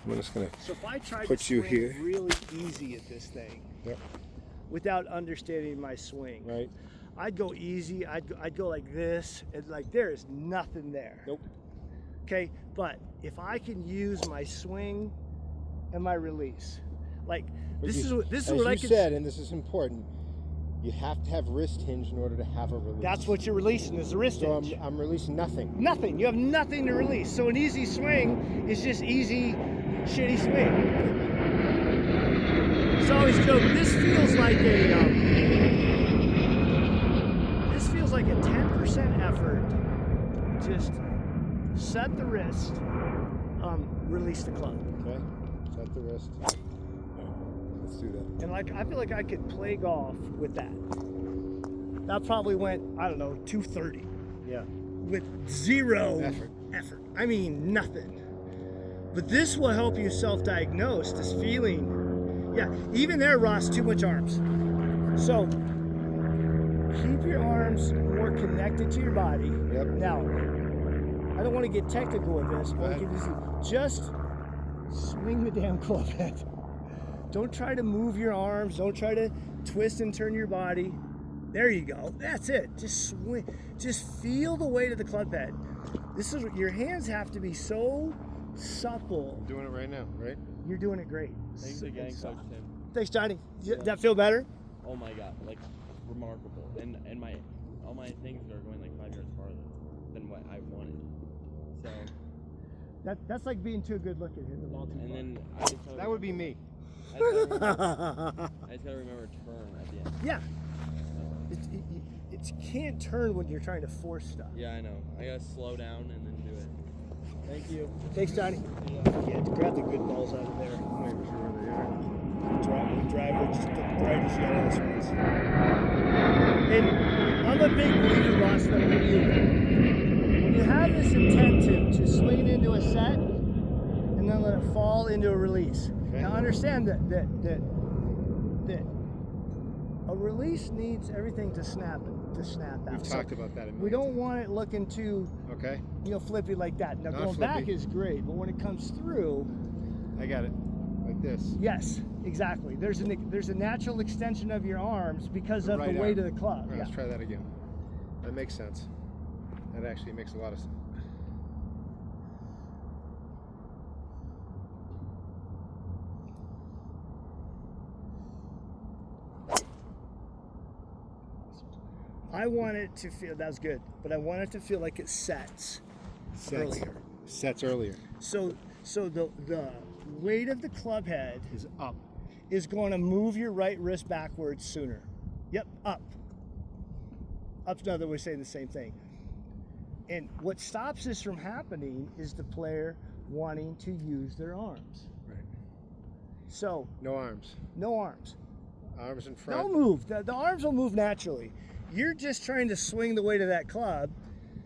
I'm just gonna So if I tried put to you swing here. really easy at this thing, Yep. without understanding my swing, Right. I'd go easy. I'd go like this, and like there is nothing there. Nope. Okay, but if I can use my swing and my release, like this is what I you said, and this is important. You have to have wrist hinge in order to have a release. That's what you're releasing is the wrist So hinge. I'm releasing nothing. Nothing. You have nothing to release. So an easy swing is just easy, shitty swing. So I always joke. This feels like a 10% effort. Just set the wrist, release the club. Okay. Set the wrist. Let's do that. And like I feel like I could play golf with that. That probably went, I don't know, 230. Yeah. With zero effort. I mean, nothing. But this will help you self-diagnose this feeling. Yeah, even there, Ross, too much arms. So keep your arms more connected to your body. Yep. Now, I don't want to get technical with this. I want to give you just swing the damn club head. Don't try to move your arms. Don't try to twist and turn your body. There you go. That's it. Just swing. Just feel the weight of the club head. This is your hands have to be so supple. I'm doing it right now, right? You're doing it great. Thanks again, Coach Tim. Thanks, Johnny. Did that feel better? Oh my God, like remarkable. And all my things are going like 5 yards farther than what I wanted. So that's like being too good looking, hitting the ball too far. then That would be me. I just gotta remember to turn at the end. Yeah. It can't turn when you're trying to force stuff. Yeah, I know. I gotta slow down and then do it. Thank you. Thanks, Johnny. Yeah, grab the good balls out of there. I'm not even sure where they are. Driver, just the brightest yellowest ones. And I'm a big believer, Ross, that when you have this intent to swing into a set and then let it fall into a release. Okay. Now understand that a release needs everything to snap out. We've talked about that. We don't want it looking too, Okay. flippy like that. Now Not going back flippy. is great, but when it comes through, I got it. Like this. yes, exactly. There's a natural extension of your arms because of Right the weight arm. of the club. All right, Yeah. let's try that again. That makes sense. That actually makes a lot of sense. I want it to feel, that was good, but I want it to feel like it sets earlier. Sets earlier. So the weight of the club head Is up. is going to move your right wrist backwards sooner. Yep, up. Up's another way of saying the same thing. And what stops this from happening is the player wanting to use their arms. Right. So, No arms. no arms. Arms in front. They'll move. The arms will move naturally. You're just trying to swing the weight of that club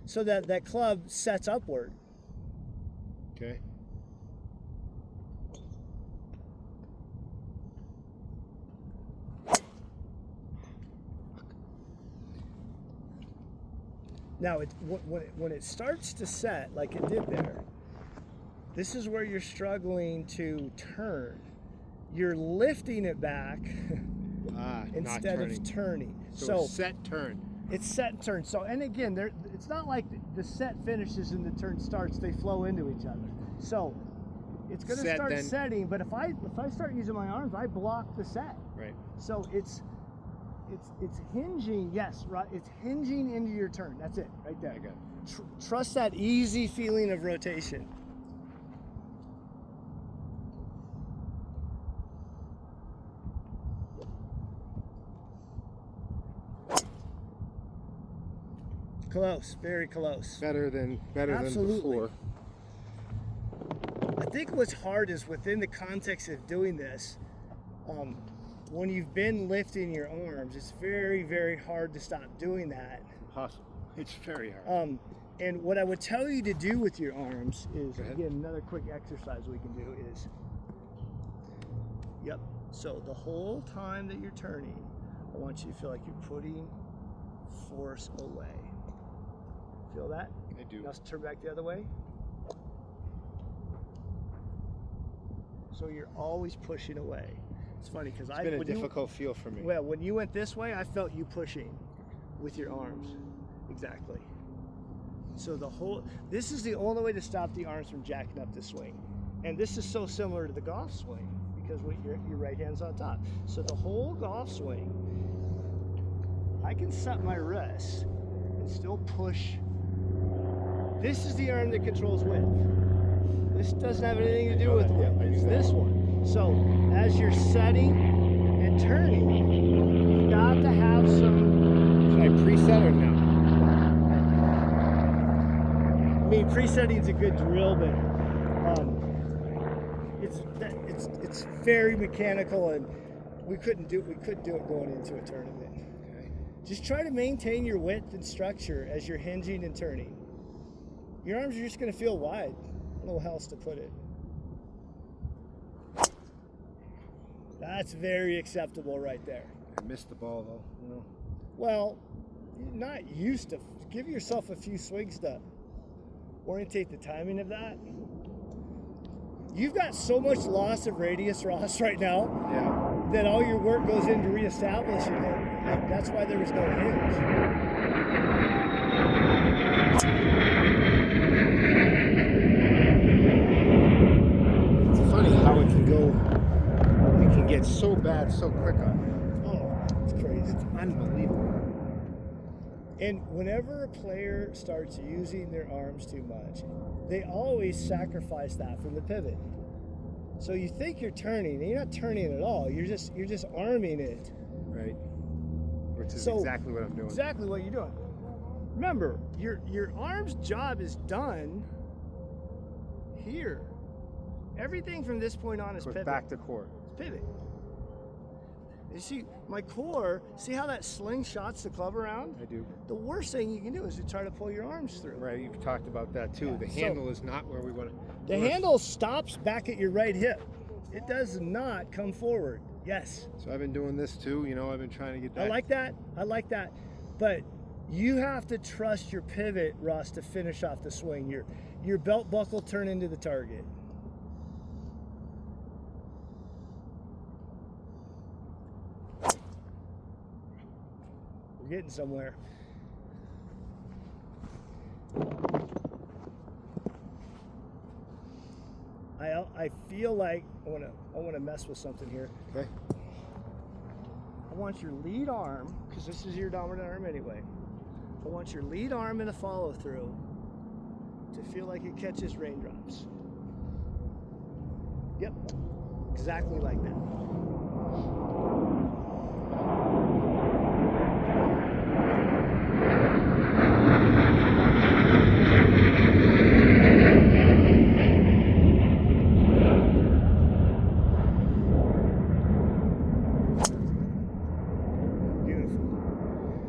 so that that club sets upward. Okay. Now, when it starts to set like it did there, this is where you're struggling to turn. You're lifting it back instead of turning. So set turn. It's set and turn. So, and again, it's not like the set finishes and the turn starts. They flow into each other. So it's going to start setting. But if I start using my arms, I block the set. Right. So it's hinging. Yes, right. It's hinging into your turn. That's it, right there. I got it. Trust that easy feeling of rotation. Close, very close. Better than Absolutely. before. I think what's hard is within the context of doing this, when you've been lifting your arms, it's very, very hard to stop doing that. Impossible. It's very hard. And what I would tell you to do with your arms is, Go ahead. again, another quick exercise we can do is, yep. So the whole time that you're turning, I want you to feel like you're putting force away. Feel that? I do. Now turn back the other way. So you're always pushing away. It's funny because It's been a difficult feel for me. Well, when you went this way, I felt you pushing with your arms. Exactly. So this is the only way to stop the arms from jacking up the swing. And this is so similar to the golf swing because your right hand's on top. So the whole golf swing, I can set my wrist and still push. This is the arm that controls width. This doesn't have anything to do with width. It's this one. So as you're setting and turning, you've got to have some. Should I preset or no? I mean, presetting is a good drill, but it's very mechanical, and we couldn't do it going into a tournament. Okay. Just try to maintain your width and structure as you're hinging and turning. Your arms are just going to feel wide. I don't know how else to put it. That's very acceptable right there. I missed the ball though. You know. Well, you're not used to. Give yourself a few swings to orientate the timing of that. You've got so much loss of radius, Ross, right now. Yeah. That all your work goes into reestablishing it. And that's why there was no hinge. It's funny how it can get so bad so quick on me. Oh, it's crazy. It's unbelievable. And whenever a player starts using their arms too much, they always sacrifice that from the pivot. So you think you're turning, and you're not turning at all. You're just arming it. Right. Which is So, exactly what I'm doing. Exactly what you're doing. Remember, your arm's job is done here. Everything from this point on is Goes pivot. back to court. It's pivot. You see, my core, see how that slingshots the club around? I do. The worst thing you can do is to try to pull your arms through. Right, you've talked about that too. Yeah, The so- handle is not where we want to. The handle stops back at your right hip. It does not come forward. Yes. So I've been doing this too. You know, I've been trying to get that. I like that. I like that. But you have to trust your pivot, Ross, to finish off the swing. Your belt buckle turn into the target. We're getting somewhere. I feel like I want to mess with something here. Okay. I want your lead arm, because this is your dominant arm anyway. I want your lead arm in a follow through to feel like it catches raindrops. Yep, exactly like that.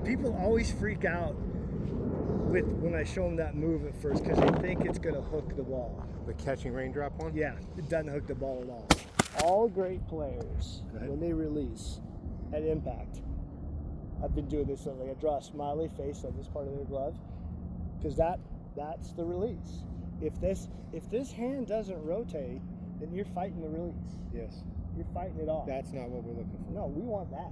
People always freak out when I show them that move at first because they think it's going to hook the ball. The catching raindrop one? Yeah, it doesn't hook the ball at all. All great players, when they release at impact, I've been doing this lately. I draw a smiley face on this part of their glove because that's the release. If this hand doesn't rotate, then you're fighting the release. Yes. You're fighting it off. That's not what we're looking for. No, we want that.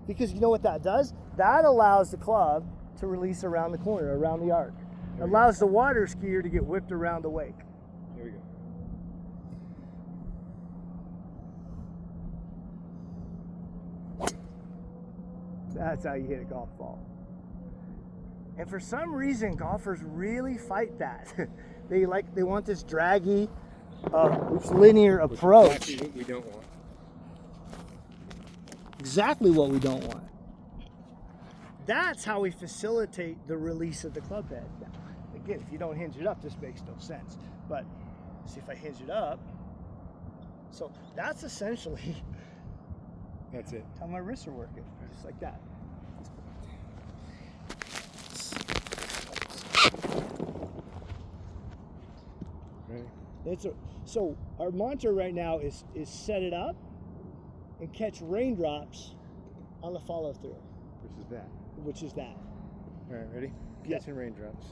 Because you know what that does? That allows the club to release around the corner, around the arc. It allows the water skier to get whipped around the wake. Here we go. That's how you hit a golf ball. And for some reason, golfers really fight that. They want this draggy, linear approach. Exactly what we don't want. Exactly what we don't want. That's how we facilitate the release of the club head. Now, again, if you don't hinge it up, this makes no sense. But see if I hinge it up. So that's essentially That's it. how my wrists are working, just like that. Ready? So our mantra right now is set it up and catch raindrops on the follow through, Which is that. All right, ready? Yeah. Catching raindrops.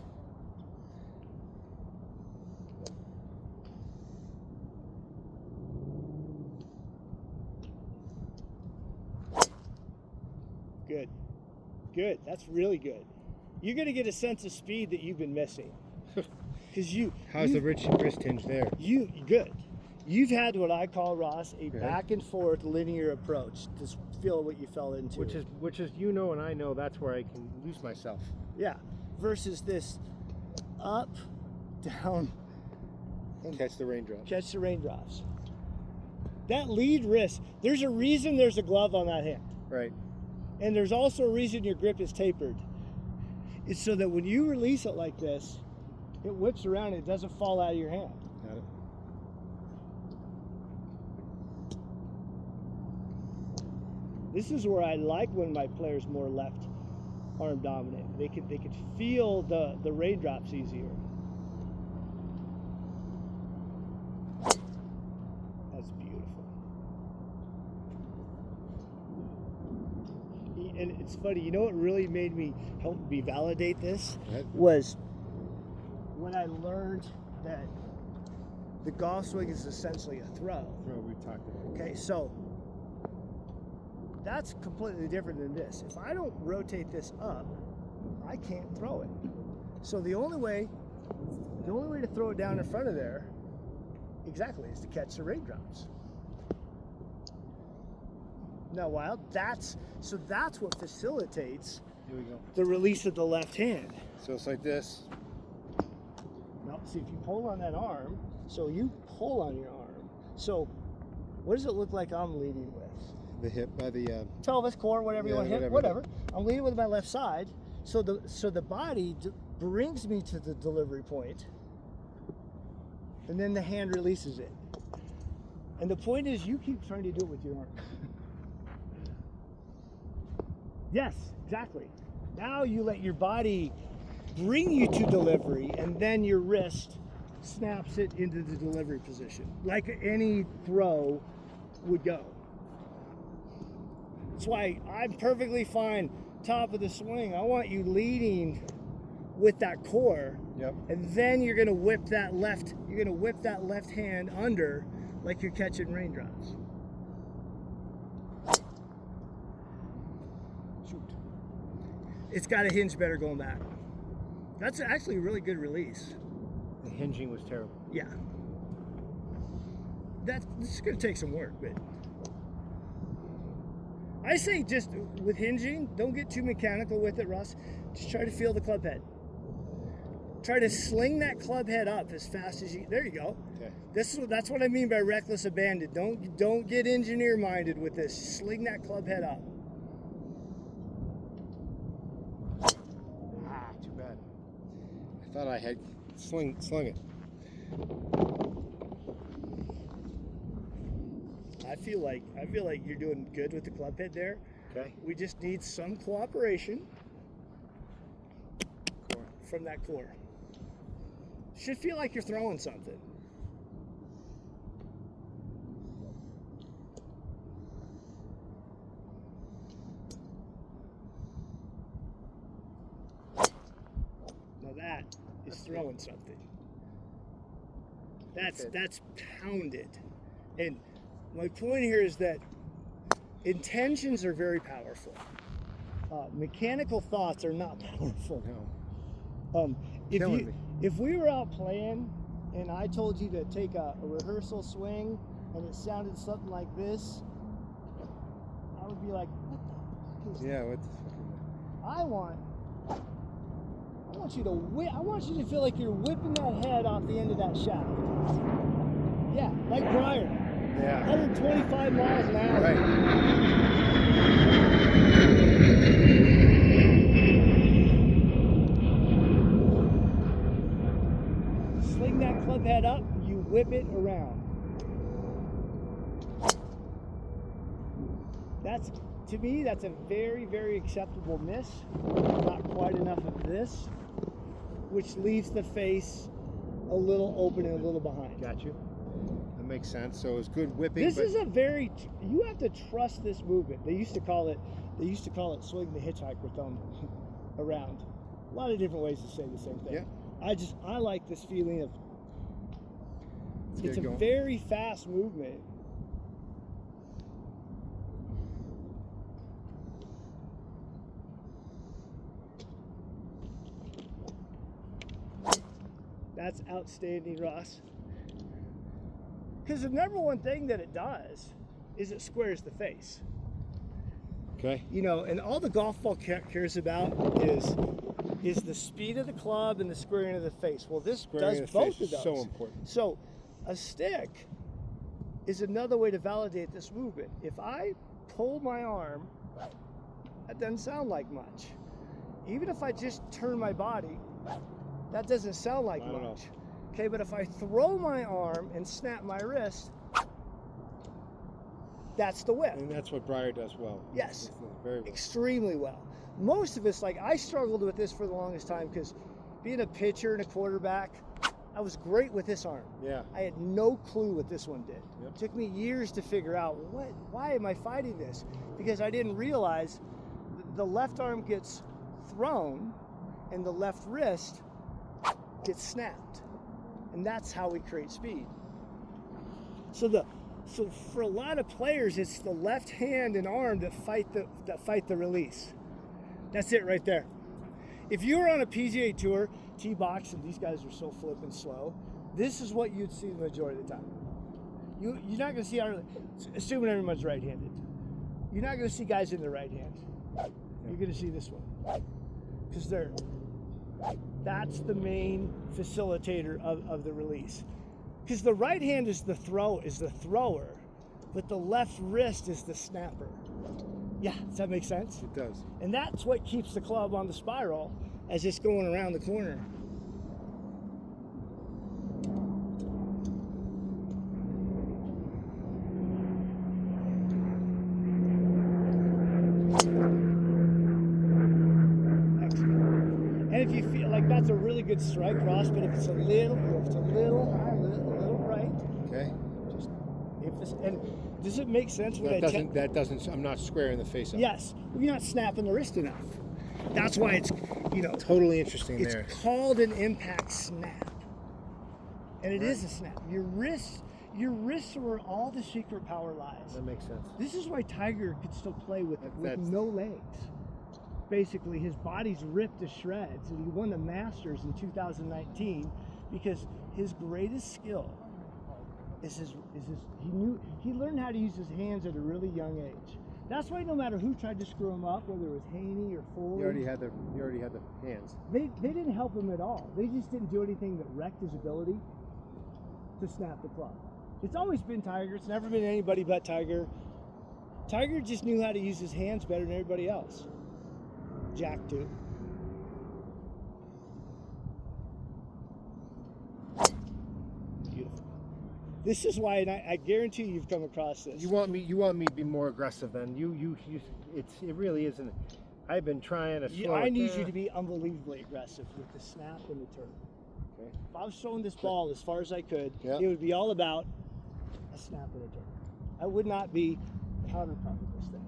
Good. Good. That's really good. You're going to get a sense of speed that you've been missing. Because How's the wrist hinge there? Good. You've had what I call, Ross, a Okay. back and forth linear approach to feel what you fell into. Which is you know and I know that's where I can lose myself. Yeah. Versus this up, down, and Catch the raindrops. catch the raindrops. That lead wrist, there's a reason there's a glove on that hand. Right. And there's also a reason your grip is tapered. It's so that when you release it like this, it whips around and it doesn't fall out of your hand. Got it. This is where I like when my player's more left arm dominant. They could feel the raindrops easier. That's beautiful. And it's funny, you know what really made me help me validate this was when I learned that the golf swing is essentially a throw. We've talked about. Okay, so that's completely different than this. If I don't rotate this up, I can't throw it. So the only way to throw it down in front of there, exactly, is to catch the raindrops. Now, Wild, that's what facilitates Here we go. the release of the left hand. So it's like this. Now, see, if you pull on that arm, so you pull on your arm. So what does it look like I'm leading with? The hip by the Pelvis, core, whatever you Yeah, want to hit, whatever. whatever. I'm leading with my left side, so the body brings me to the delivery point, and then the hand releases it. And the point is, you keep trying to do it with your arm. Yes, exactly. Now you let your body bring you to delivery, and then your wrist snaps it into the delivery position, like any throw would go. That's why I'm perfectly fine top of the swing. I want you leading with that core. Yep. And then you're gonna whip that left hand under like you're catching raindrops. Shoot. It's gotta hinge better going back. That's actually a really good release. The hinging was terrible. Yeah. This is gonna take some work, but I say just with hinging, don't get too mechanical with it, Russ. Just try to feel the club head. Try to sling that club head up as fast as you. There you go. Okay. That's what I mean by reckless abandon. Don't get engineer minded with this. Sling that club head up. Ah, too bad. I thought I had slung it. I feel like you're doing good with the club head there. Okay. We just need some cooperation Core. from that core. Should feel like you're throwing something. Now that is throwing something. That's pounded. And my point here is that intentions are very powerful. Mechanical thoughts are not powerful. No. Killing me. If we were out playing and I told you to take a rehearsal swing and it sounded something like this, I would be like, what the fuck is Yeah. What the fuck? I want you to I want you to feel like you're whipping that head off the end of that shaft. Yeah, like Brian. Yeah. 125 miles an hour. Right. Sling that club head up, you whip it around. To me, that's a very, very acceptable miss. Not quite enough of this, which leaves the face a little open and a little behind. Got you. That makes sense. So it was good whipping. This is a very, you have to trust this movement. They used to call it swing the hitchhiker thumb around. A lot of different ways to say the same thing. Yeah. I like this feeling of, Let's it's get a going. very fast movement. That's outstanding, Ross. Because the number one thing that it does is it squares the face. Okay. You know, and all the golf ball cares about is the speed of the club and the squaring of the face. Well, this Squaring does the both face of is those. so important. So a stick is another way to validate this movement. If I pull my arm, that doesn't sound like much. Even if I just turn my body, that doesn't sound like Not at all. much. Okay, but if I throw my arm and snap my wrist, that's the whip. And that's what Briar does well. Yes. It's very well. Extremely well. Most of us, like I struggled with this for the longest time because being a pitcher and a quarterback, I was great with this arm. Yeah. I had no clue what this one did. Yep. It took me years to figure out why am I fighting this? Because I didn't realize the left arm gets thrown and the left wrist gets snapped. And that's how we create speed. So for a lot of players, it's the left hand and arm that fight the release. That's it right there. If you were on a PGA Tour tee box and these guys are so flipping slow, this is what you'd see the majority of the time. You're not going to see, assuming everyone's right-handed, you're not going to see guys in the right hand. You're going to see this one because that's the main facilitator of the release. Because the right hand is the thrower, but the left wrist is the snapper. Yeah, does that make sense? It does. And that's what keeps the club on the spiral as it's going around the corner. Excellent. And if you feel like that's a really good strike, Ross, but if it's a little high, a little right, Okay. just and does it make sense when That doesn't. I'm not squaring the face up. Yes, you're not snapping the wrist enough. That's why it's, Totally interesting it's there. called an impact snap. And it is a snap. Your wrists are where all the secret power lies. That makes sense. This is why Tiger could still play with That's- no legs. Basically, his body's ripped to shreds, and he won the Masters in 2019 because his greatest skill he learned how to use his hands at a really young age. That's why no matter who tried to screw him up, whether it was Haney or Foley, You already had the hands. they didn't help him at all. They just didn't do anything that wrecked his ability to snap the club. It's always been Tiger. It's never been anybody but Tiger. Tiger just knew how to use his hands better than everybody else. Jack too. Beautiful. This is why, and I guarantee you've come across this. You want me to be more aggressive then. It really isn't. I've been trying to slow I need you to be unbelievably aggressive with the snap and the turn. Okay. If I was throwing this ball as far as I could, Yeah. it would be all about a snap and a turn. I would not be counterpunting this thing.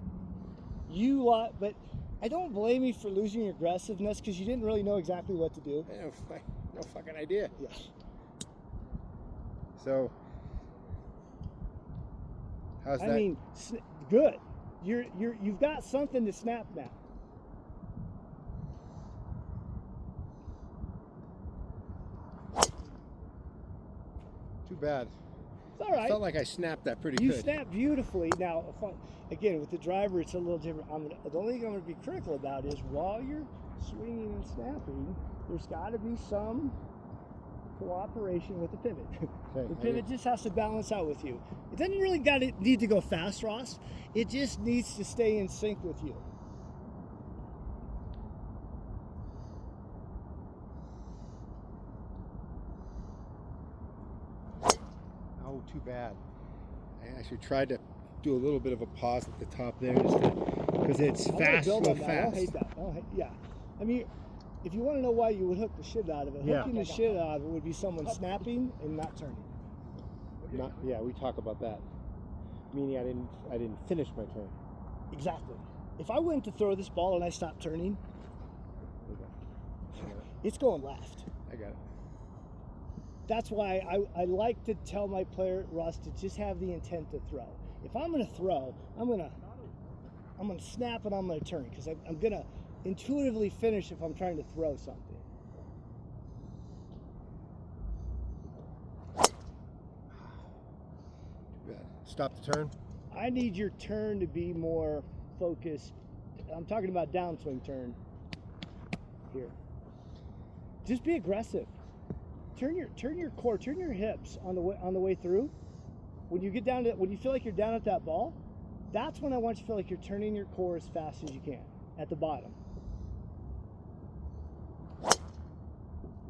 But I don't blame you for losing your aggressiveness because you didn't really know exactly what to do. I have no fucking idea. Yeah. So, how's that? I mean, good. You've got something to snap now. Too bad. It's all right. I felt like I snapped that pretty You good. snap beautifully. Now, again, with the driver, it's a little different. The only thing I'm going to be critical about is while you're swinging and snapping, there's got to be some cooperation with the pivot. Okay, The pivot just has to balance out with you. It doesn't really need to go fast, Ross. It just needs to stay in sync with you. Oh, too bad. I actually tried to do a little bit of a pause at the top there because it's I'm gonna fast, build so on that. I fast. don't hate that. Yeah. I mean, if you want to know why you would hook the shit out of it, Yeah. hooking the shit out of it would be someone snapping and not turning. We talk about that. Meaning I didn't finish my turn. Exactly. If I went to throw this ball and I stopped turning, Okay. it's going left. I got it. That's why I like to tell my player, Russ, to just have the intent to throw. If I'm going to throw, I'm going to snap and I'm going to turn because I'm going to intuitively finish if I'm trying to throw something. bad. Stop the turn. I need your turn to be more focused. I'm talking about downswing turn here. Just be aggressive. Turn your core, turn your hips on the way through. When you get down to, when you feel like you're down at that ball, that's when I want you to feel like you're turning your core as fast as you can at the bottom.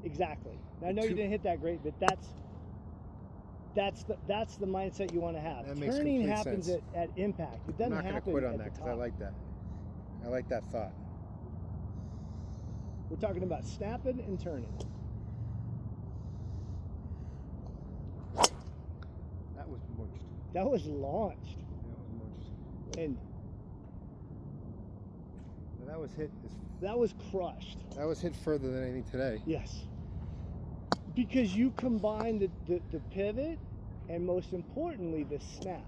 Exactly. Now, I know you didn't hit that great, but that's the mindset you want to have. That makes Turning complete happens sense. at impact. It doesn't I'm not going to happen quit on at that the because I top. like that. I like that thought. We're talking about snapping and turning. That was munched. That was launched. That was munched. And That was hit. that was crushed. That was hit further than anything today. Yes. Because you combine the pivot and most importantly the snap.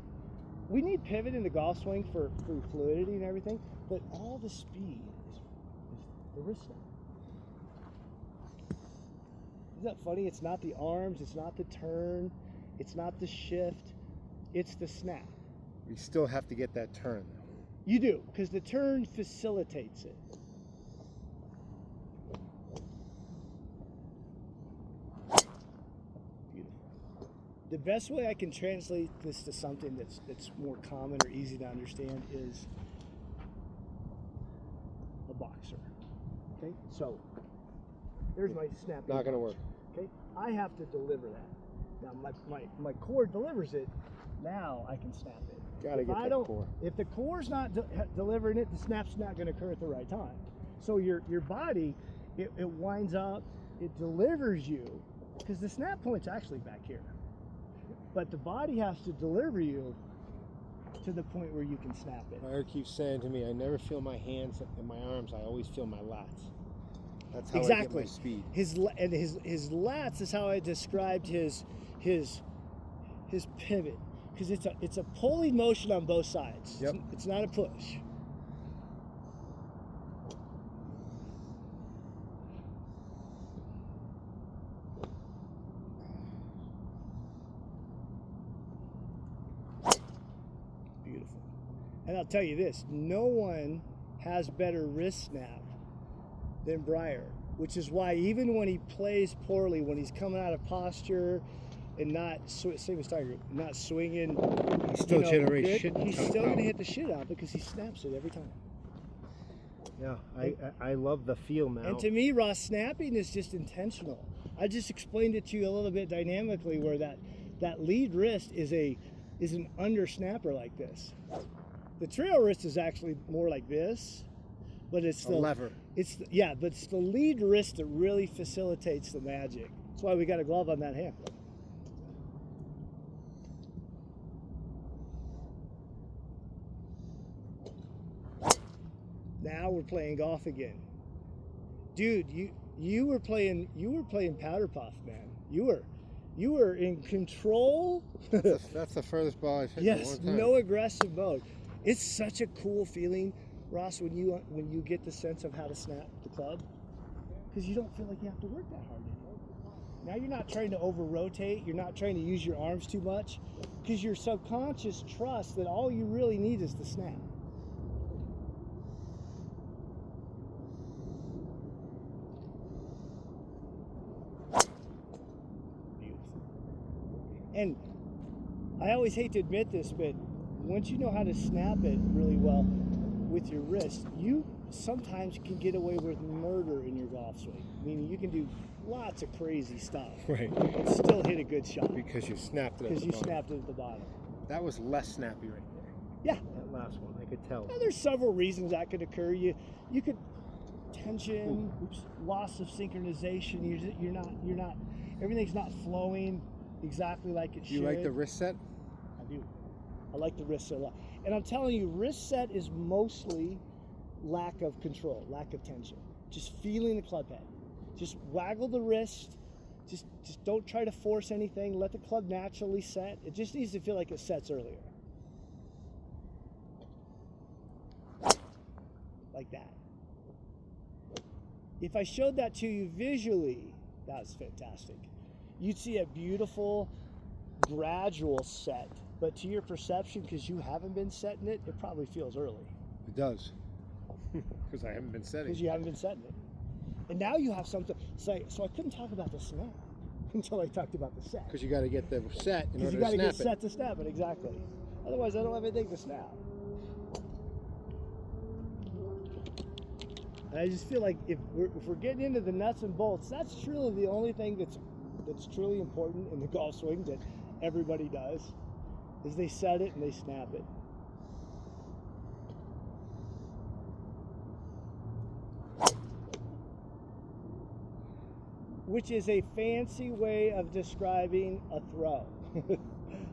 We need pivot in the golf swing for fluidity and everything, but all the speed is the wrist snap. Isn't that funny? It's not the arms, it's not the turn, it's not the shift, it's the snap. We still have to get that turn. You do, because the turn facilitates it. Beautiful. The best way I can translate this to something that's more common or easy to understand is a boxer. Okay, so there's my snap. Not going to work. Okay, I have to deliver that. Now my core delivers it. Now I can snap it. Got to If get I that don't, core. if the core's not delivering it, the snap's not going to occur at the right time. So your body, it winds up, it delivers you, because the snap point's actually back here. But the body has to deliver you to the point where you can snap it. Eric keeps saying to me, I never feel my hands and my arms. I always feel my lats. That's how I get my speed. His lats is how I described his pivot, because it's a pulling motion on both sides. Yep. It's not a push. Beautiful. And I'll tell you this, no one has better wrist snap than Breyer, which is why even when he plays poorly, when he's coming out of posture and not same as Tiger, not swinging, He still generates good, shit. he's still going to hit the shit out because he snaps it every time. Yeah, I love the feel now. And to me, Ross, snapping is just intentional. I just explained it to you a little bit dynamically, where that lead wrist is an under snapper like this. The trail wrist is actually more like this, but it's the lever. But it's the lead wrist that really facilitates the magic. That's why we got a glove on that hand. Now we're playing golf again, dude. You were playing powder puff, man. You were in control. That's the furthest ball I've hit in a Yes, long time. no aggressive mode. It's such a cool feeling, Ross, when you get the sense of how to snap the club, because you don't feel like you have to work that hard anymore. Now you're not trying to over rotate. You're not trying to use your arms too much, because your subconscious trusts that all you really need is the snap. And I always hate to admit this, but once you know how to snap it really well with your wrist, you sometimes can get away with murder in your golf swing. Meaning you can do lots of crazy stuff, Right. and still hit a good shot Because you snapped it. because you snapped it at the bottom. That was less snappy right there. Yeah. That last one, I could tell. Now, there's several reasons that could occur. You could tension, loss of synchronization. You're not. Everything's not flowing exactly like it should. Do you like the wrist set? I do. I like the wrist set a lot. And I'm telling you, wrist set is mostly lack of control, lack of tension. Just feeling the club head. Just waggle the wrist. Just don't try to force anything. Let the club naturally set. It just needs to feel like it sets earlier. Like that. If I showed that to you visually, that was fantastic. You'd see a beautiful gradual set, but to your perception, because you haven't been setting it, it probably feels early. It does. Because I haven't been setting. Because you haven't been setting it. And now you have something. So I couldn't talk about the snap until I talked about the set. Because you got to get the set in order You to got to snap get it. set to snap it, exactly. Otherwise, I don't have anything to snap. And I just feel like if we're getting into the nuts and bolts, that's truly the only thing that's truly important in the golf swing that everybody does, is they set it and they snap it. Which is a fancy way of describing a throw.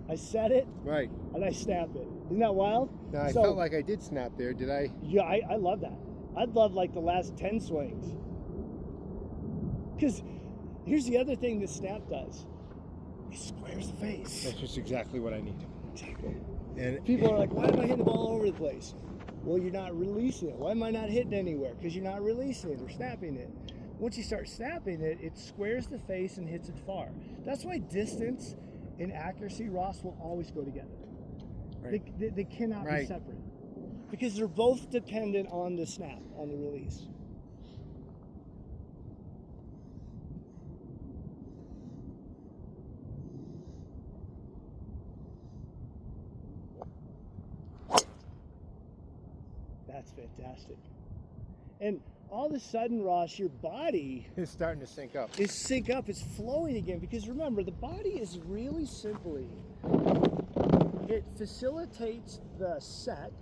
I set it, Right. and I snap it. Isn't that wild? Now, I felt like I did snap there. Did I? Yeah, I love that. I'd love like the last 10 swings. Because here's the other thing that snap does. It squares the face. That's just exactly what I need. Exactly. And People are like, why am I hitting the ball all over the place? Well, you're not releasing it. Why am I not hitting anywhere? Because you're not releasing it or snapping it. Once you start snapping it, it squares the face and hits it far. That's why distance and accuracy, Ross, will always go together. Right. They cannot be Right. separate. Because they're both dependent on the snap, on the release. That's fantastic. And all of a sudden, Ross, your body it's starting to sync up. is sync up, it's flowing again. Because remember, the body is really simply, it facilitates the set,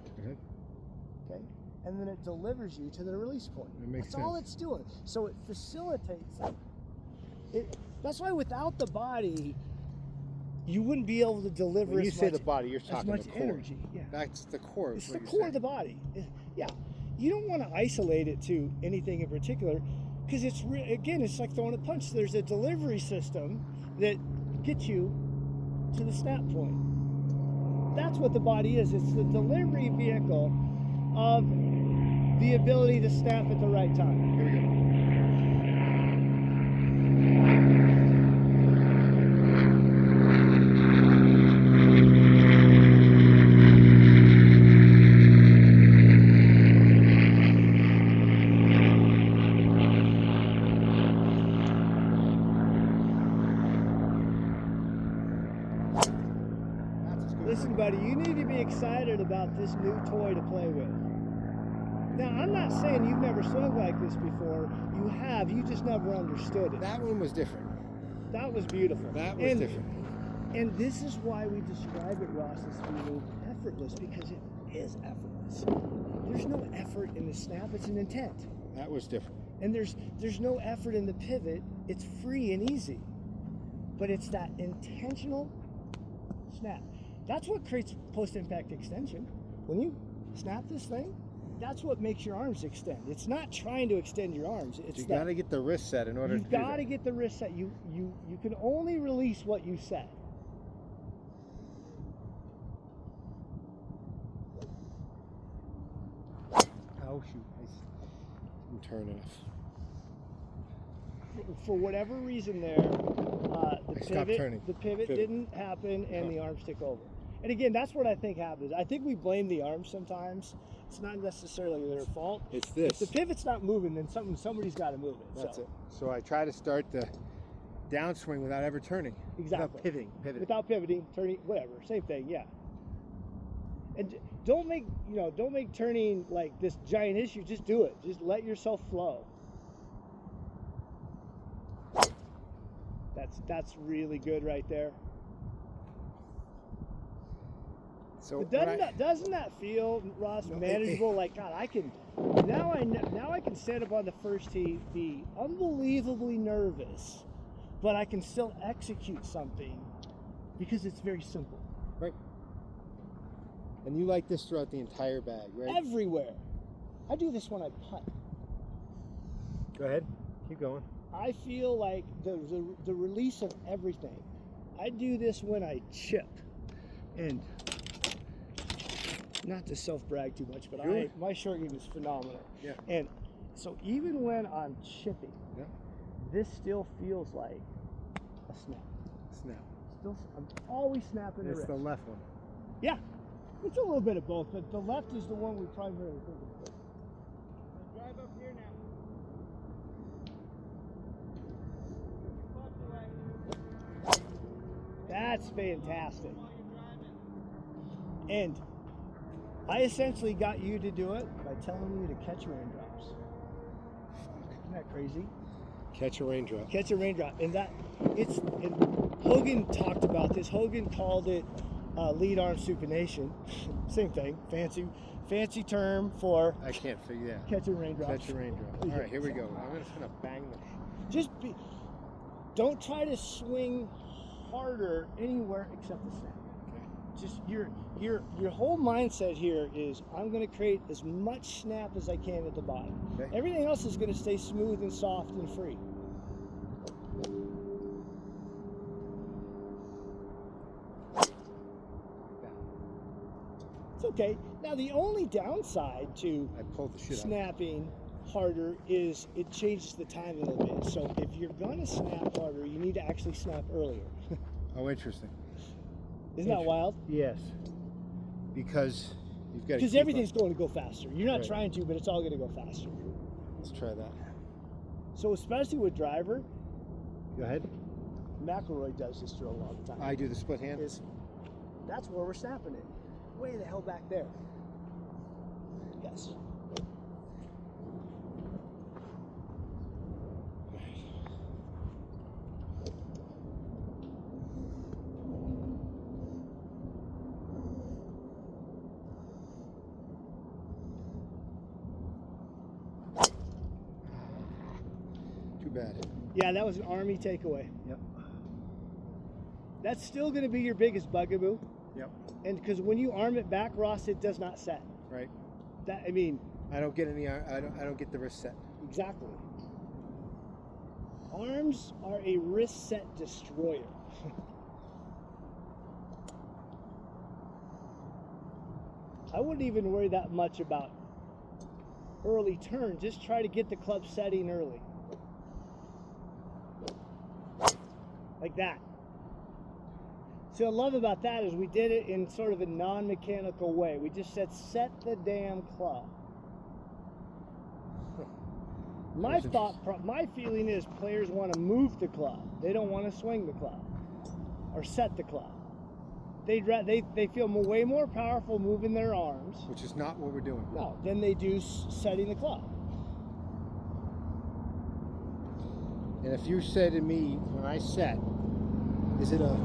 okay, and then it delivers you to the release point. That makes That's all sense. it's doing. So it facilitates it. That's why without the body, you wouldn't be able to deliver When you as say much, the body, you're as talking much the core. energy. Yeah. That's the core. It's is the what core you're of the body. Yeah. You don't want to isolate it to anything in particular, because it's again, it's like throwing a punch. There's a delivery system that gets you to the snap point. That's what the body is. It's the delivery vehicle of the ability to snap at the right time. Here we go. Listen, buddy, you need to be excited about this new toy to play with. Now, I'm not saying you've never swung like this before. You have. You just never understood it. That one was different. That was beautiful. That was different. And this is why we describe it, Ross, as being effortless, because it is effortless. There's no effort in the snap. It's an intent. That was different. And there's no effort in the pivot. It's free and easy. But it's that intentional snap. That's what creates post-impact extension. When you snap this thing, that's what makes your arms extend. It's not trying to extend your arms. It's You got to get the wrist set in order to you've do got to that. get the wrist set. You can only release what you set. Oh shoot! I'm turning off. For whatever reason there, I stopped turning. the pivot Pivot. didn't happen and the arms took over. And again, that's what I think happens. I think we blame the arms sometimes. It's not necessarily their fault. It's If this. the pivot's not moving, then somebody's got to move it. That's so. it. So I try to start the downswing without ever turning. Exactly. Without pivoting. Without pivoting, turning, whatever, same thing, yeah. And don't make turning like this giant issue. Just do it. Just let yourself flow. That's really good right there. So But doesn't that feel, Ross, manageable? Like, God, I can now I can stand up on the first tee, be unbelievably nervous, but I can still execute something because it's very simple. right. And you like this throughout the entire bag, right? Everywhere. I do this when I putt. Go ahead. Keep going. I feel like the release of everything. I do this when I chip, and not to self-brag too much, but Sure. my short game is phenomenal. Yeah. And so even when I'm chipping, Yeah. this still feels like a snap. Snap. I'm always snapping the It's wrist. the left one. Yeah, it's a little bit of both, but the left is the one we primarily think of. So drive up here now. That's fantastic. And I essentially got you to do it by telling you to catch raindrops. Isn't that crazy? Catch a raindrop. Catch a raindrop. And Hogan talked about this. Hogan called it lead arm supination. Same thing. Fancy term for I can't figure that. catching raindrops. Catch a raindrop. All right, here we go. I'm just gonna bang the. Don't try to swing harder anywhere except the snap. Okay. Just your whole mindset here is I'm going to create as much snap as I can at the bottom. Okay. Everything else is going to stay smooth and soft and free. It's okay. Now the only downside to I pulled the shit out. snapping harder is it changes the time a little bit. So if you're going to snap harder, you need to actually snap earlier. Oh, interesting. Isn't that wild? Yes. Because you've got to. Because everything's going to go faster. You're not Right. trying to, but it's all going to go faster. Let's try that. So especially with driver, Go ahead. McElroy does this drill all the time. I do the split hand. That's where we're snapping it. Way the hell back there. Yes. Too bad. Yeah, that was an Army takeaway. Yep. That's still going to be your biggest bugaboo. Yep. And because when you arm it back, Ross, it does not set. Right. I mean, I don't get any. I don't get the wrist set. exactly. Arms are a wrist set destroyer. I wouldn't even worry that much about early turn. Just try to get the club setting early. Like that. See, what I love about that is we did it in sort of a non-mechanical way. We just said, set the damn club. My feeling is players want to move the club. They don't want to swing the club or set the club. They feel way more powerful moving their arms. Which is not what we're doing. No, than they do setting the club. And if you say to me when I set, is it a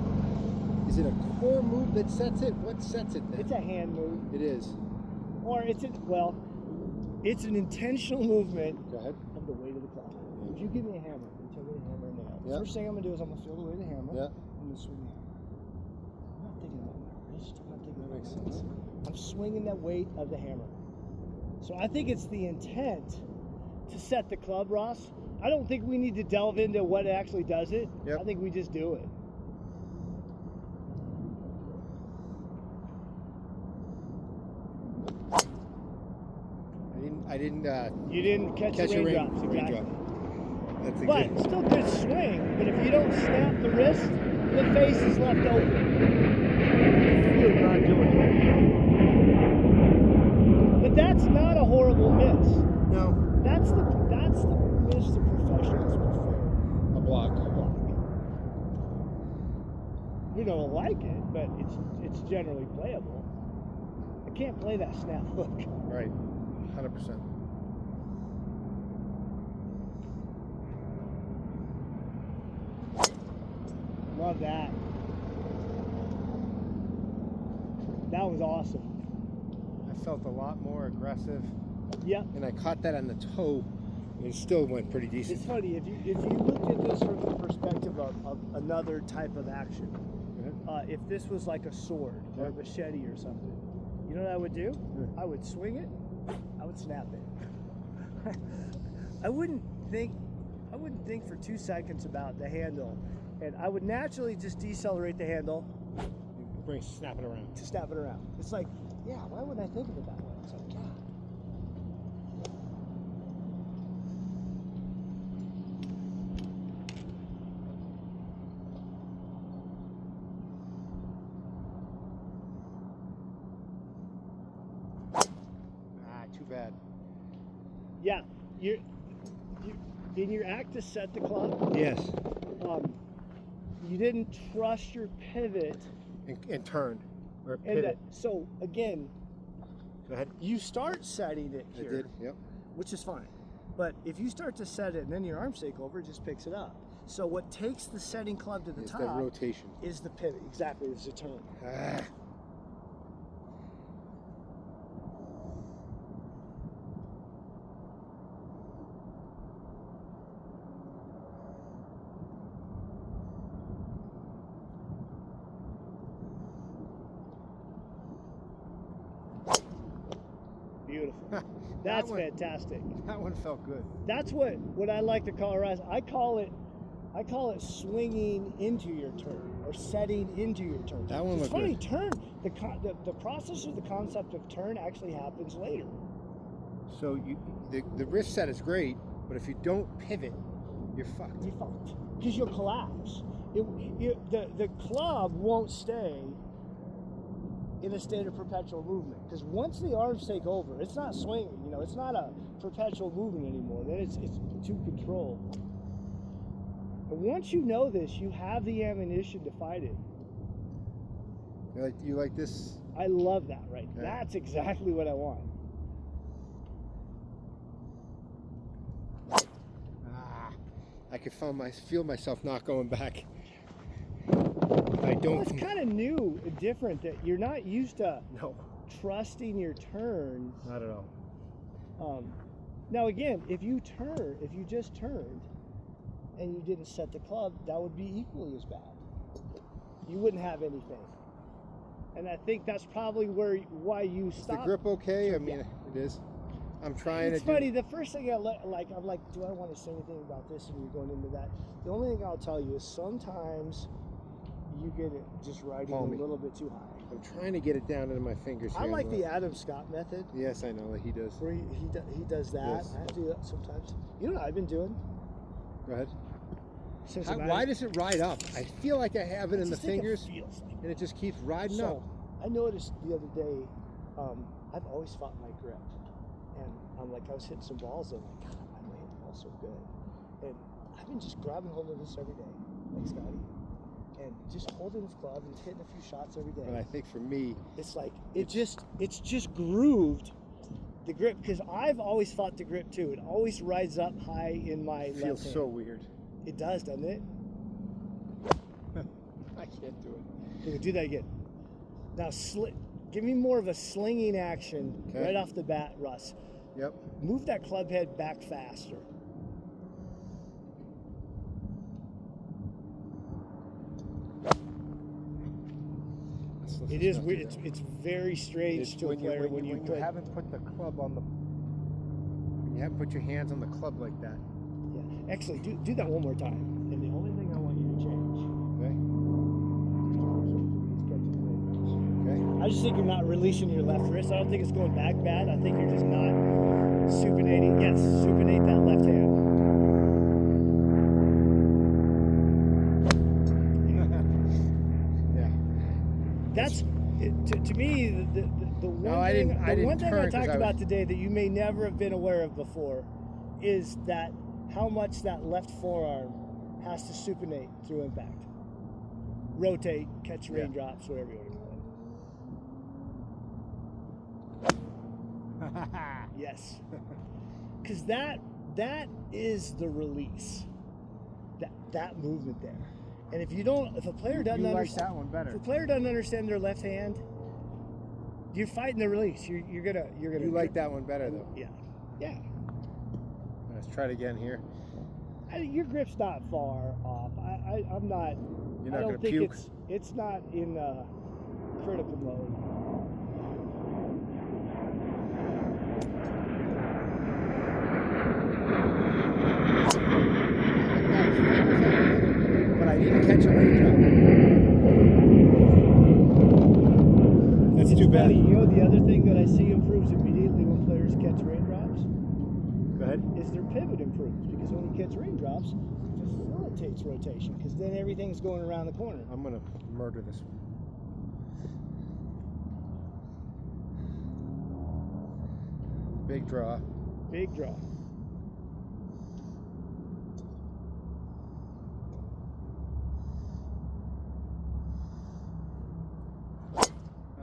core move that sets it? What sets it then? It's a hand move. It is. Or it's an intentional movement Go ahead. of the weight of the club. If you give me a hammer, you tell me a hammer and nail. Yep. First thing I'm gonna do is I'm gonna feel the weight of the hammer. Yep. I'm gonna swing the hammer. I'm not thinking about my wrist. I'm not thinking That about makes my sense. wrist. I'm swinging that weight of the hammer. So I think it's the intent to set the club, Ross. I don't think we need to delve into what actually does it. Yep. I think we just do it. I didn't. You didn't catch the raindrops, exactly. raindrop. That's But exactly. still good swing. But if you don't snap the wrist, the face is left open. You're not doing it. But that's not a horrible miss. No. That's the miss the professionals prefer. A block. We don't like it, but it's generally playable. I can't play that snap hook. Right. 100%. Love that. That was awesome. I felt a lot more aggressive, Yep. and I caught that on the toe, and it still went pretty decent. It's funny if you look at this from the perspective of another type of action. If this was like a sword or a machete or something, you know what I would do? I would swing it. I would snap it. I wouldn't think for 2 seconds about the handle, and I would naturally just decelerate the handle Snap it around. to snap it around. It's like, yeah, why wouldn't I think of it that way? It's like, yeah. bad. Yeah, you in your act to set the club, Yes. you didn't trust your pivot. And turn. Or And pivot. so again, Go ahead. you start setting it I here, did. Yep. which is fine. But if you start to set it and then your arms take over, it just picks it up. So what takes the setting club to the It's top that rotation. is the pivot. Exactly, it's a turn. Ah. Beautiful. That's fantastic. That one felt good. That's what I like to call rise. I call it swinging into your turn or setting into your turn. That one It's looked funny. good. Turn the process of the concept of turn actually happens later. So the wrist set is great, but if you don't pivot, you're fucked. You're fucked because you'll collapse. The club won't stay in a state of perpetual movement because once the arms take over, it's not swinging. You know, it's not a perpetual movement anymore. Then it's to control. And once you know this, you have the ammunition to fight it. You like this? I love that. Right. Yeah. That's exactly what I want. I could feel myself not going back. If I don't. Well, it's kind of new and different that you're not used to No, trusting your turn. not at all. Now again, if you just turned and you didn't set the club, that would be equally as bad. You wouldn't have anything. And I think that's probably why you Is the stopped. grip okay? I mean, Yeah. it is. I'm trying It's to funny, the first thing I'm like, do I want to say anything about this? And you're going into that. The only thing I'll tell you is sometimes you get it just riding Palmy. a little bit too high. I'm trying to get it down into my fingers here. I like the Adam Scott method, Yes, I know that he does. where he does that. Yes. I do that sometimes. You know what I've been doing? Go ahead. Since Why does it ride up? I feel like I have it in the just think fingers, It feels like and it just keeps riding so, up. I noticed the other day, I've always fought my grip. And I'm like, I was hitting some balls, and I'm like, God, I'm hitting the ball so good. And I've been just grabbing hold of this every day, like Scotty. And just holding this club and hitting a few shots every day. But I think for me, It's like, it's just grooved the grip, because I've always fought the grip too. It always rides up high in my it left feels hand. so weird. It does, doesn't it? I can't do it. Here, do that again. Now, give me more of a slinging action Okay. right off the bat, Russ. Yep. Move that club head back faster. It is weird. It's very strange to a player when you haven't put the club on the. When you haven't put your hands on the club like that. Yeah. Actually, do that one more time. And the only thing I want you to change. Okay. Okay. I just think you're not releasing your left wrist. I don't think it's going back bad. I think you're just not supinating. Yes, supinate that left hand. Yeah. That's to me the one I thing didn't- I didn't one thing I turn 'cause talked I was- about today that you may never have been aware of before is that how much that left forearm has to supinate through impact. Rotate, catch Yeah. raindrops, whatever you want to call it. Yes. Because that is the release. That movement there. And if a player doesn't like understand that one better. If a player doesn't understand their left hand, you're fighting the release. You're gonna. You like that one better though. Yeah. Yeah. Let's try it again here. Your grip's not far off. I'm not. You're I not don't gonna think puke. it's not in critical mode. But I didn't catch a raindrop. That's too bad. Funny, you know the other thing that I see improves immediately when players catch raindrops Go ahead. is their pivot improves, because when you catch raindrops, it facilitates rotation, because then everything's going around the corner. I'm gonna murder this one. Big draw. Big draw.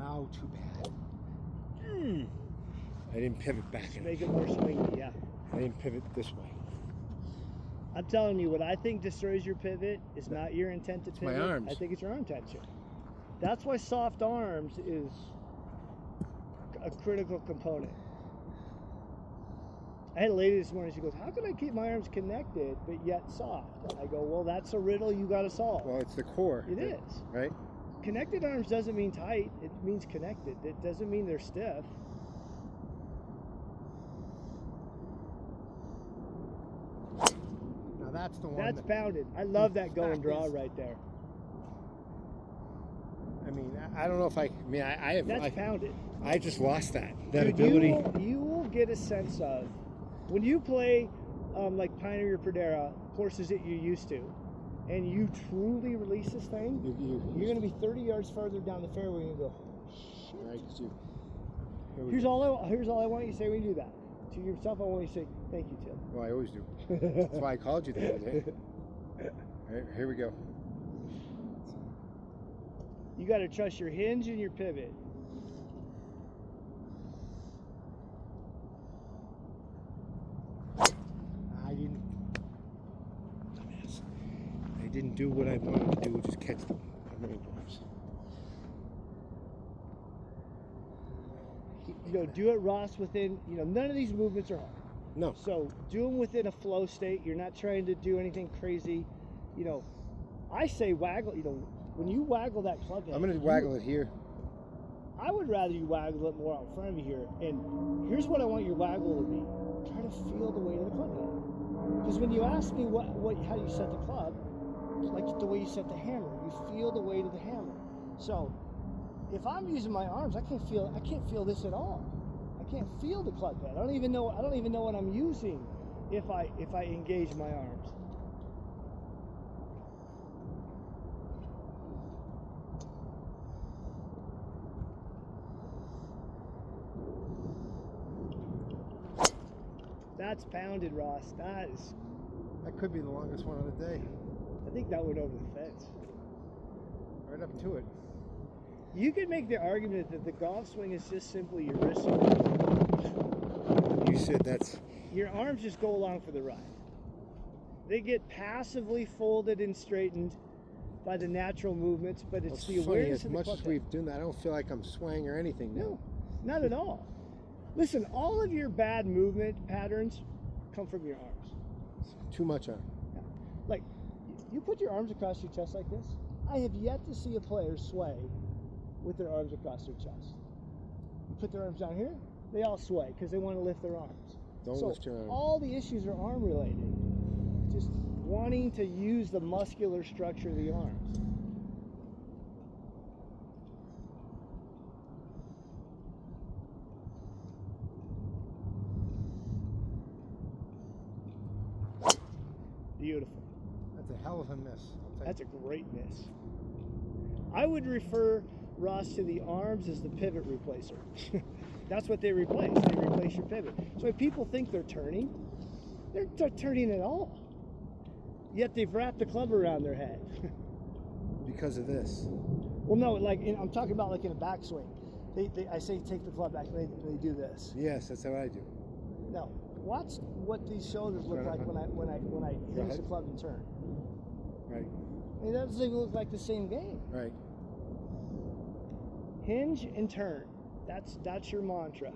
Oh, too bad. I didn't pivot back. Make it more swingy, yeah. I didn't pivot this way. I'm telling you, what I think destroys your pivot is not your intent to pivot. my arms. I think it's your arm tension. That's why soft arms is a critical component. I had a lady this morning, she goes, how can I keep my arms connected but yet soft? I go, well, that's a riddle you got to solve. Well, it's the core. It is. Right? Connected arms doesn't mean tight, it means connected. It doesn't mean they're stiff. Now that's the one. That's bounded. I love that go and draw is- right there. I mean, I don't know if I mean, I have. That's pounded. I just lost that Dude, ability. You will get a sense of, when you play like Pioneer Pradera, courses that you're used to, and you truly release this thing, you're going to be 30 yards farther down the fairway and you go, shit. Right, 'cause you, Here's all I want you to say when you do that. To yourself, I want you to say, thank you, Tim. Well, I always do. That's why I called you the other day. All right, here we go. You got to trust your hinge and your pivot. I didn't do what I wanted to do, just catch the raindrops. Do it, Ross, within, none of these movements are hard. No. So do them within a flow state. You're not trying to do anything crazy. I say waggle, when you waggle that club head. I'm going to waggle it here. I would rather you waggle it more out in front of you here. And here's what I want your waggle to be. Try to feel the weight of the club head. Because when you ask me how you set the club, like the way you set the hammer, you feel the weight of the hammer. So if I'm using my arms, I can't feel this at all. I can't feel the club head. I don't even know what I'm using if I engage my arms. That's pounded, Ross. That could be the longest one of the day. I think that went over the fence. Right up to it. You could make the argument that the golf swing is just simply your wrist. You said that's... Your arms just go along for the ride. They get passively folded and straightened by the natural movements, but it's the awareness as of the much club as head. we've done that, I don't feel like I'm swaying or anything now. No, not at all. Listen, all of your bad movement patterns come from your arms. Too much on. Yeah. Like, you put your arms across your chest like this. I have yet to see a player sway with their arms across their chest. You put their arms down here, they all sway because they want to lift their arms. Don't lift your arms. All the issues are arm related. Just wanting to use the muscular structure of the arms. Beautiful. That's a hell of a miss. That's a great miss. I would refer, Ross, to the arms as the pivot replacer. That's what they replace. They replace your pivot. So if people think they're turning, they're not turning at all. Yet they've wrapped the club around their head. Because of this. Well, no, I'm talking about like in a backswing. I say take the club back, and they do this. Yes, that's how I do. No, watch what these shoulders look like when I hinge the club and turn. Right. I mean, that doesn't even look like the same game. Right. Hinge and turn. That's your mantra.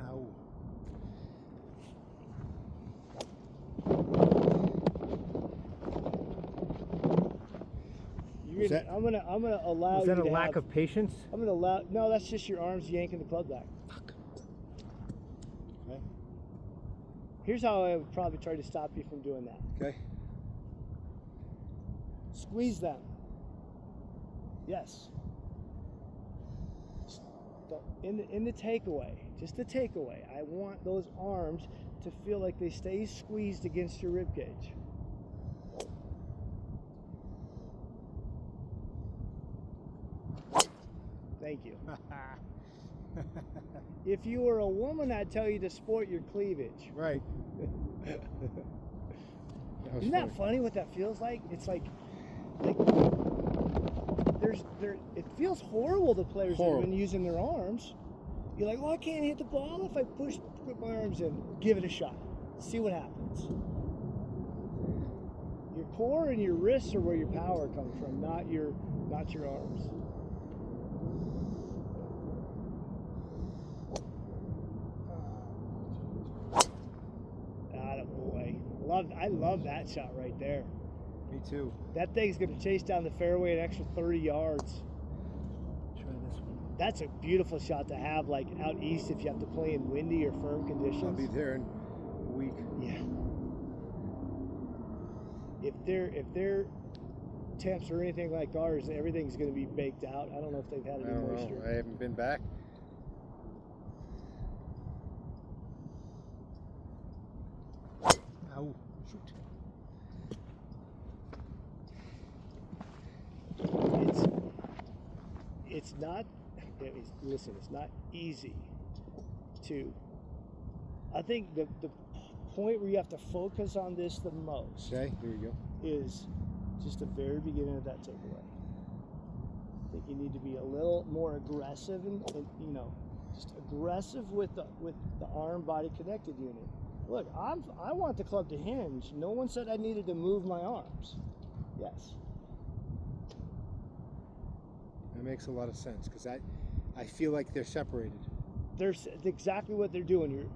Ow. I'm gonna allow. Is that you a to lack have, of patience? I'm gonna allow. No, that's just your arms yanking the club back. Fuck. Okay. Here's how I would probably try to stop you from doing that. Okay. Squeeze them. Yes. In the takeaway, just the takeaway, I want those arms to feel like they stay squeezed against your rib cage. Thank you. If you were a woman, I'd tell you to sport your cleavage. Right. Isn't that funny what that feels like? It's like it feels horrible to players that have been using their arms. You're like, well, I can't hit the ball if I put my arms in. Give it a shot. See what happens. Your core and your wrists are where your power comes from, not your arms. Attaboy. I love that shot right there. Me too. That thing's going to chase down the fairway an extra 30 yards. Try this one. That's a beautiful shot to have, like out east if you have to play in windy or firm conditions. I'll be there in a week. Yeah. If their temps are anything like ours, everything's going to be baked out. I don't know if they've had any moisture. I haven't been back. Ow. Shoot. It's not, listen, it's not easy to, I think the point where you have to focus on this the most Okay, here we go. is just the very beginning of that takeaway. I think you need to be a little more aggressive and just aggressive with the arm body connected unit. Look, I want the club to hinge. No one said I needed to move my arms. Yes. That makes a lot of sense because I feel like they're separated. It's exactly what they're doing.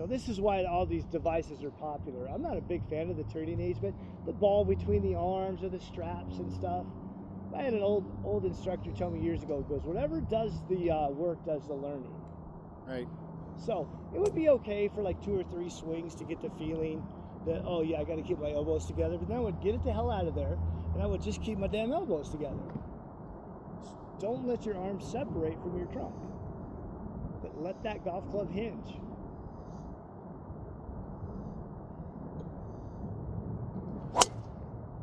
This is why all these devices are popular. I'm not a big fan of the turning aids, but the ball between the arms or the straps and stuff. I had an old instructor tell me years ago, goes, whatever does the work does the learning. Right. So it would be okay for like 2 or 3 swings to get the feeling that, oh yeah, I got to keep my elbows together. But then I would get it the hell out of there, and I would just keep my damn elbows together. Don't let your arms separate from your trunk, but let that golf club hinge.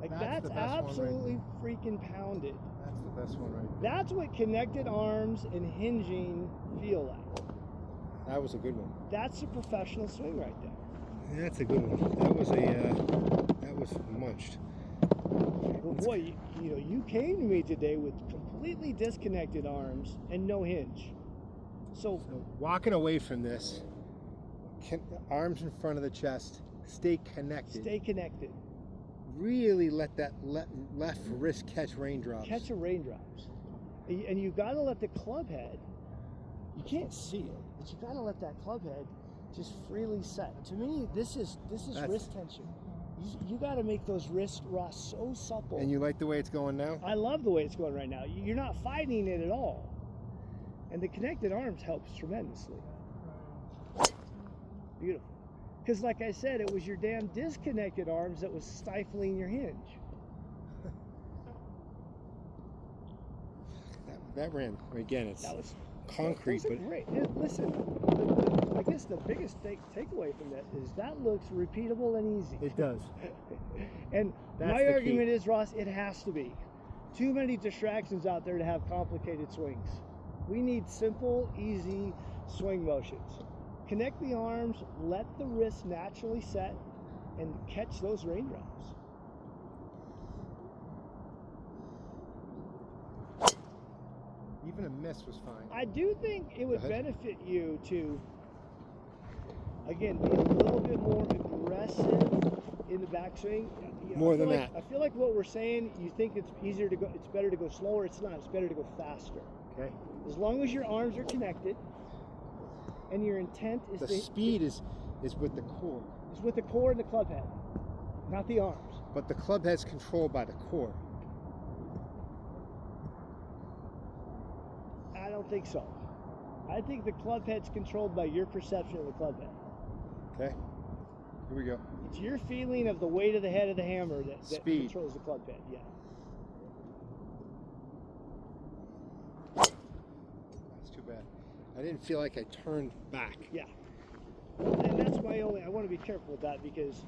Like that's absolutely freaking pounded. That's the best one right there. That's what connected arms and hinging feel like. That was a good one. That's a professional swing right there. That's a good one. That was munched. Well, boy, you came to me today with completely disconnected arms and no hinge. So walking away from this, arms in front of the chest, stay connected. Stay connected. Really let that left wrist catch raindrops. Catch a raindrops. And you got to let the club head, you can't see it, but you got to let that club head just freely set. To me, this is wrist tension. You got to make those wrists so supple. And you like the way it's going now? I love the way it's going right now. You're not fighting it at all. And the connected arms helps tremendously. Beautiful. Because like I said, it was your damn disconnected arms that was stifling your hinge. that ran, again, it's concrete. But great. Listen, I guess the biggest takeaway from that is that looks repeatable and easy. It does. And my argument is, Ross, it has to be. Too many distractions out there to have complicated swings. We need simple, easy swing motions. Connect the arms, let the wrists naturally set, and catch those raindrops. Even a miss was fine. I do think it would benefit you to, again, be a little bit more aggressive in the backswing. More than that. I feel like what we're saying, you think it's better to go slower. It's not. It's better to go faster. Okay. As long as your arms are connected and your intent is the speed is with the core. It's with the core and the club head, not the arms. But the club head's controlled by the core. I don't think so. I think the club head's controlled by your perception of the club head. Okay. Here we go. It's your feeling of the weight of the head of the hammer that controls the club head. Yeah. That's too bad. I didn't feel like I turned back. Yeah. And that's I want to be careful with that, because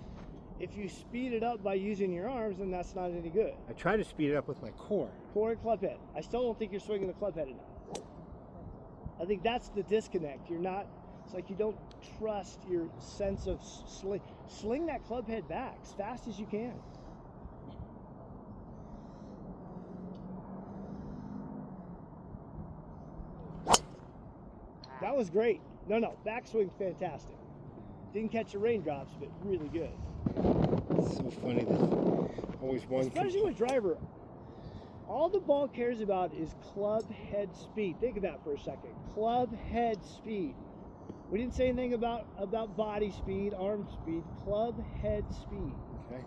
if you speed it up by using your arms, then that's not any good. I try to speed it up with my core. Core and club head. I still don't think you're swinging the club head enough. I think that's the disconnect. You're not, it's like you don't trust your sense of sling that club head back as fast as you can. That was great. No, backswing fantastic. Didn't catch the raindrops, but really good. It's so funny. There's always one. Especially with driver. All the ball cares about is club head speed. Think of that for a second. Club head speed. We didn't say anything about body speed, arm speed. Club head speed. Okay.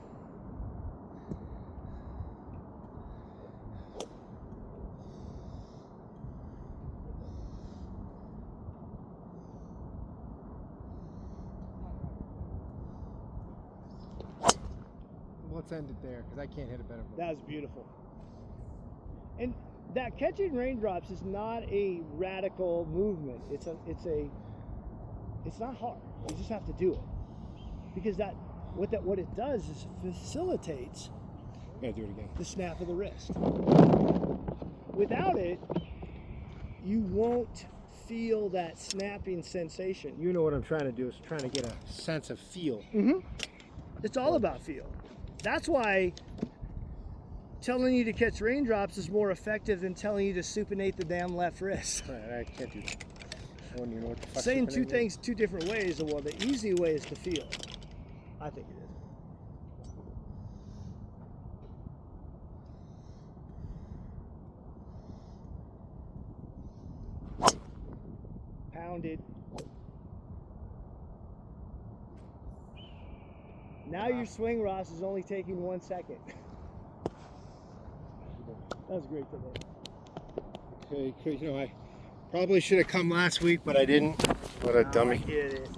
Let's end it there because I can't hit a better ball. That was beautiful. And that catching raindrops is not a radical movement. It's not hard. You just have to do it. Because what it does is facilitates Yeah, do it again. the snap of the wrist. Without it, you won't feel that snapping sensation. You know what I'm trying to do is trying to get a sense of feel. Mm-hmm. It's all about feel. That's why telling you to catch raindrops is more effective than telling you to supinate the damn left wrist. Right, I can't do that. When you know what the fuck Saying supinate two is. things two different ways. Well, the easy way is to feel. I think it is. Pounded. Now your swing, Ross, is only taking 1 second. That was great today. Okay, you know, I probably should have come last week, but I didn't. What a dummy. I get it.